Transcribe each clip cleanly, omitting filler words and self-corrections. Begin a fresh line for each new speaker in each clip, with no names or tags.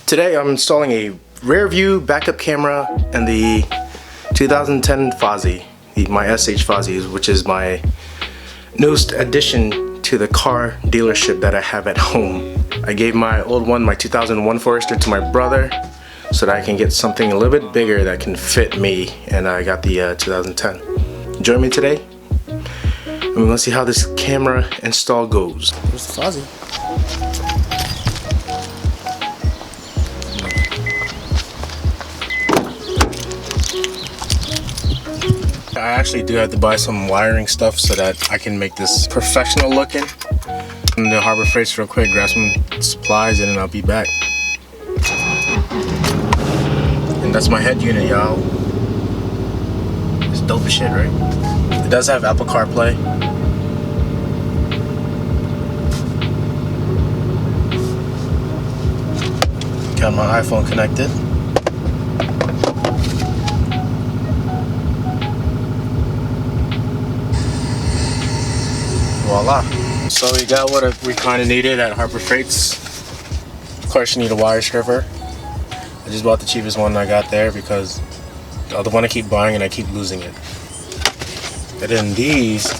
Today I'm installing a rear view backup camera and the 2010 Fozzie, my SH Fozzie, which is my newest addition to the car dealership that I have at home. I gave my old one, my 2001 Forester, to my brother so that I can get something a little bit bigger that can fit me, and I got the 2010. Join me today and we're gonna see how this camera install goes. Here's the Fozzie. I actually do have to buy some wiring stuff so that I can make this professional looking. I'm gonna Harbor Freights real quick, grab some supplies, and then I'll be back. And that's my head unit, y'all. It's dope as shit, right? It does have Apple CarPlay. Got my iPhone connected. Voila. So we got what we kind of needed at Harbor Freights. Of course you need a wire stripper. I just bought the cheapest one I got there because the other one I keep buying and I keep losing it. But then these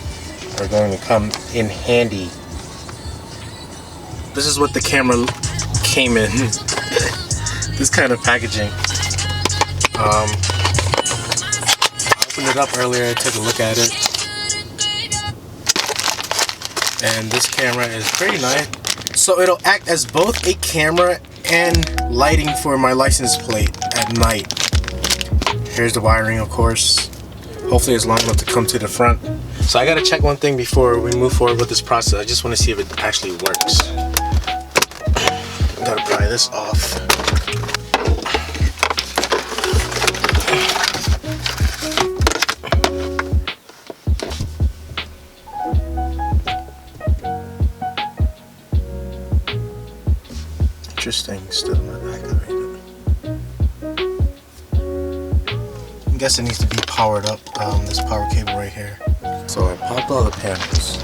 are going to come in handy. This is what the camera came in. This kind of packaging. I opened it up earlier, took a look at it. And this camera is pretty nice. So it'll act as both a camera and lighting for my license plate at night. Here's the wiring, of course. Hopefully it's long enough to come to the front. So I gotta check one thing before we move forward with this process. I just want to see if it actually works. Gotta pry this off. Interesting, still not activated. I guess it needs to be powered up, this power cable right here. So I popped all the panels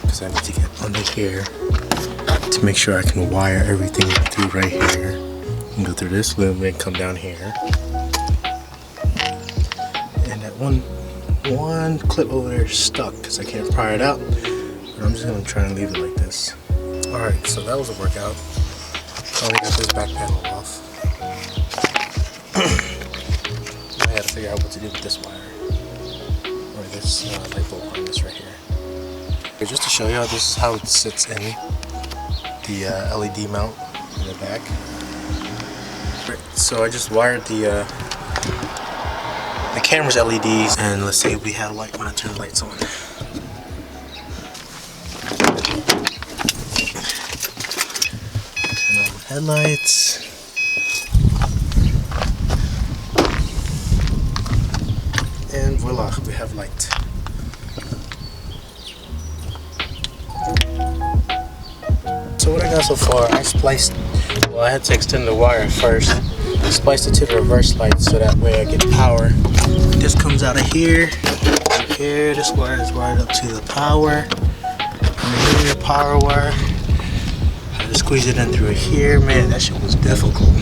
because I need to get under here to make sure I can wire everything through right here. And go through this loop and come down here. And that one clip over there is stuck because I can't pry it out. But I'm just gonna try and leave it like this. Alright, so that was a workout. Only got this back panel off. I had to figure out what to do with this wire. Or this light bulb on this right here. Okay, just to show you how this is how it sits in the LED mount in the back. Right, so I just wired the camera's LEDs, and let's say we have light when I turn the lights on. Headlights. And voila, we have light. So what I got so far, I spliced, well, I had to extend the wire first. I spliced it to the reverse light so that way I get power. This comes out of here. Here, this wire is wired up to the power. And here, power wire. Squeeze it in through here. Man, that shit was difficult.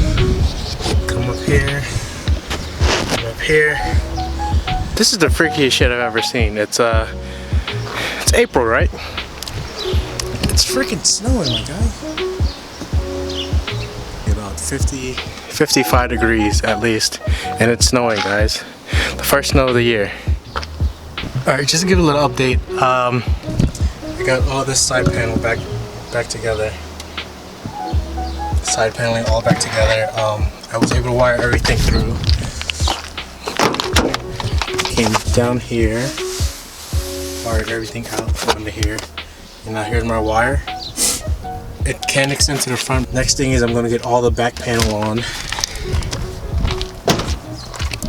Come up here. Come up here. This is the freakiest shit I've ever seen. It's April, right? It's freaking snowing, my guy. About 55 degrees at least, and it's snowing, guys. The first snow of the year. All right, just to give a little update. I got all this side panel back together. Side paneling all back together. I was able to wire everything through. Came down here, wired everything out from under here, and now here's my wire. It can extend to the front. Next thing is I'm gonna get all the back panel on.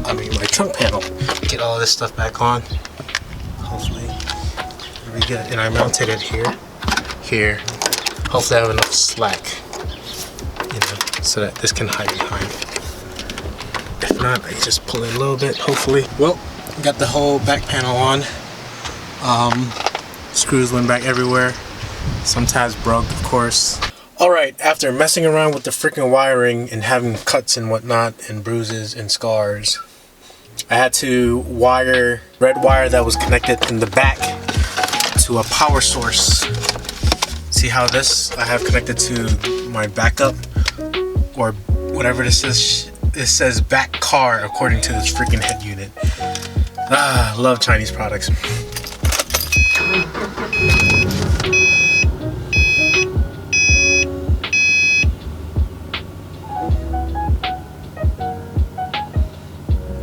I mean my trunk panel. Get all this stuff back on. Hopefully it'll be good. And I mounted it here. Hopefully I have enough slack, so that this can hide behind. If not, I just pull it a little bit, hopefully. Well, got the whole back panel on. Screws went back everywhere. Some tabs broke, of course. Alright, after messing around with the freaking wiring and having cuts and whatnot and bruises and scars, I had to wire red wire that was connected in the back to a power source. See how this I have connected to my backup, or whatever this is. It says back car according to this freaking head unit. Love Chinese products.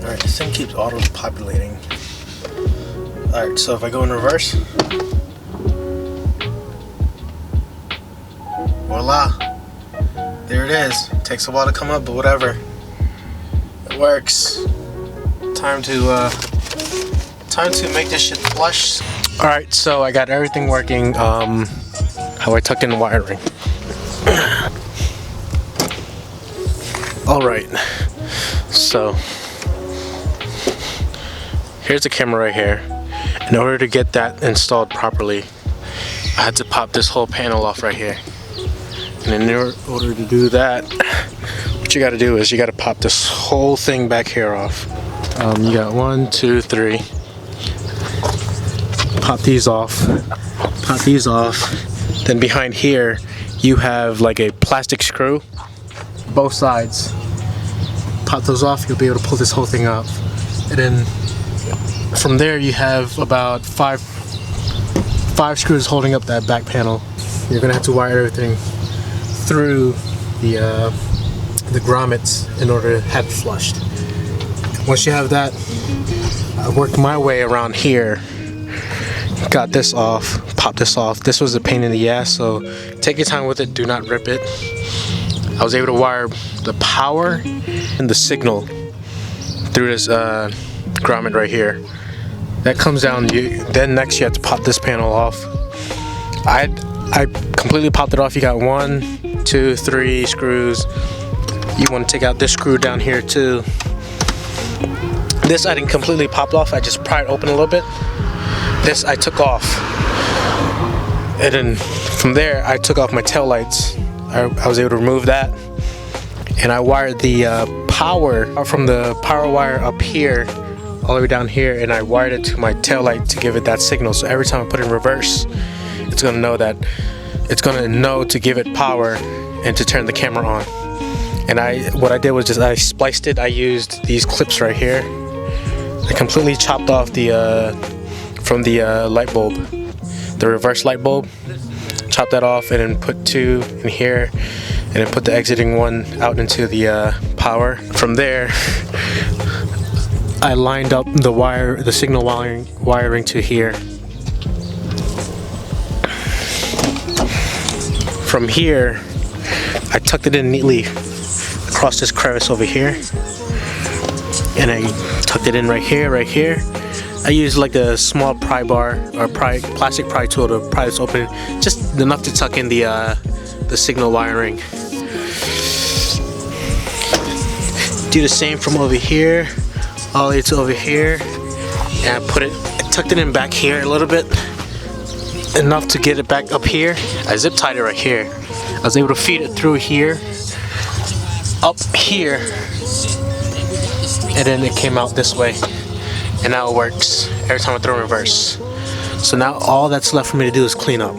Alright, this thing keeps auto-populating. Alright, so if I go in reverse, voila, there it is. Takes a while to come up, but whatever. It works. Time to make this shit flush. Alright, so I got everything working. How I tucked in the wiring. Alright, so here's the camera right here. In order to get that installed properly, I had to pop this whole panel off right here. And in order to do that, what you gotta do is you gotta pop this whole thing back here off. You got 1, 2, 3. Pop these off. Pop these off. Then behind here, you have like a plastic screw, both sides. Pop those off, you'll be able to pull this whole thing off. And then from there, you have about five screws holding up that back panel. You're gonna have to wire everything through the grommets in order to have it flushed. Once you have that, I worked my way around here, got this off, popped this off. This was a pain in the ass, so take your time with it, do not rip it. I was able to wire the power and the signal through this grommet right here. That comes down, then next you have to pop this panel off. I completely popped it off. You got 1, 2, 3 screws. You want to take out this screw down here too. This I didn't completely pop off, I just pried it open a little bit. This I took off. And then from there I took off my tail lights. I was able to remove that. And I wired the power from the power wire up here all the way down here, and I wired it to my tail light to give it that signal. So every time I put it in reverse, it's gonna know that it's gonna know to give it power and to turn the camera on. And what I did was just I spliced it. I used these clips right here. I completely chopped off the from the light bulb, the reverse light bulb. Chopped that off and then put 2 in here, and then put the exiting one out into the power. From there, I lined up the signal wiring to here. From here, I tucked it in neatly across this crevice over here, and I tucked it in right here. I used like a small pry bar or plastic pry tool to pry this open, just enough to tuck in the signal wiring. Do the same from over here all the way to over here, and I tucked it in back here a little bit, enough to get it back up here. I zip tied it right here. I was able to feed it through here, up here, and then it came out this way. And now it works every time I throw in reverse. So now all that's left for me to do is clean up.